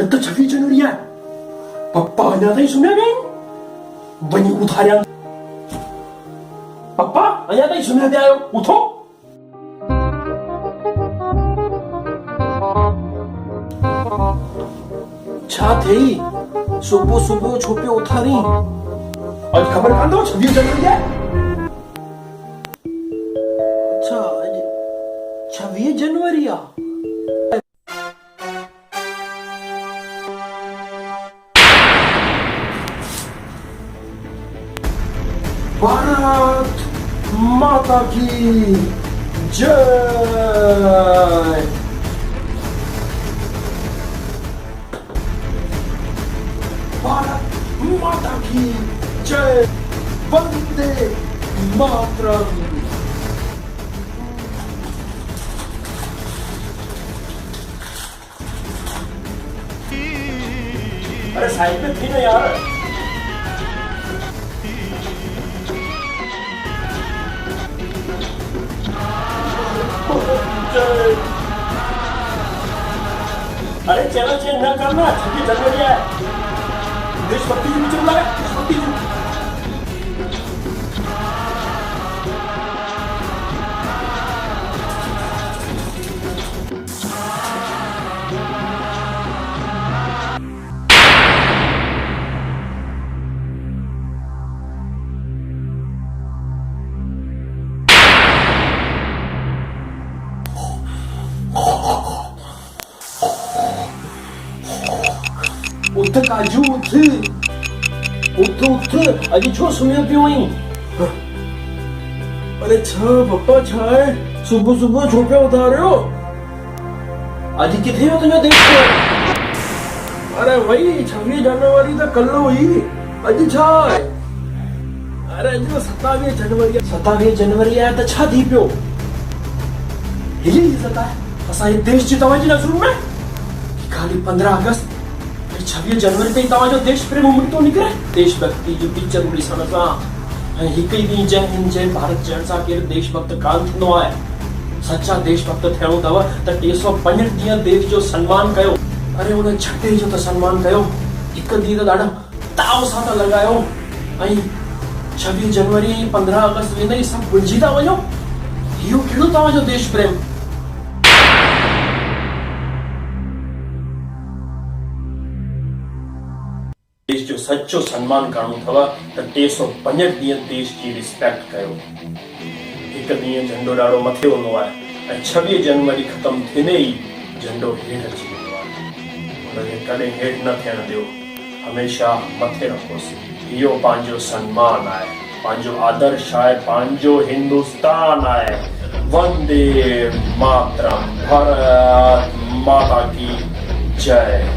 कल तो 26 जनवरी है। पप्पा आना था सुना नहीं बनी उठाया। पप्पा आया था सुना दे आयो उठो। छा थे सुबह सुबह छुपे उठा रही। आज खबर कान दो 26 जनवरी है। अच्छा 26 जनवरी आ। भारत माता की जय। भारत माता की जय। वंदे मातरम। अरे साइड में थी ना यार। अरे चैनल चेंज न करना 26 जनवरी है। देशभक्ति की पिक्चर लगा देशभक्ति की। उठ काजू उठ उठ उठ अजी छो सुने पियो ही। अरे छा पप्पा छा है सुबह सुबह छोटे उठा रहे हो। अजी किथे हो तुझे देख के। अरे वही 26 जनवरी तो कल हुई अजी छा है। अरे अजी 27 जनवरी आया तो छा थी पियो। यही सता है असा ये देश जितावा जी नजर में कि खाली 15 अगस्त 26 जनवरी ताईं तव्हांजो देश प्रेम उमटो निकिरे। देशभक्ति जो पिक्चर ॾिसण सां हिकु ई ॾींहुं जय हिंद जय भारत चवण सां केरु देशभक्त कान थींदो आहे। सच्चा देशभक्त थियणो अथव त 365 ॾींहं देश जो सम्मान कयो। अरे उन झंडे जो त सम्मान कयो। हिकु ॾींहुं त ॾाढा ताव सां त लॻायो ऐं 26 जनवरी 15 अगस्त वेंदे ई सभु भुलिजी था वञो। इहो कहिड़ो तव्हांजो देश प्रेम। देश जो सच्चो सम्मान करणो अथव त 365 ॾींहं देश जी रिस्पेक्ट कयो। हिकु ॾींहुं झंडो ॾाढो मथे हूंदो आहे ऐं 26 जनवरी ख़तमु थींदे ई झंडो हेठि अची वेंदो आहे। हुनखे कॾहिं हेठि न थियण ॾियो, हमेशह मथे रखोसि। इहो पंहिंजो सम्मान आहे, पंहिंजो आदर्श आहे, पंहिंजो हिंदुस्तान आहे। वंदे मातरम। भारत माता की जय।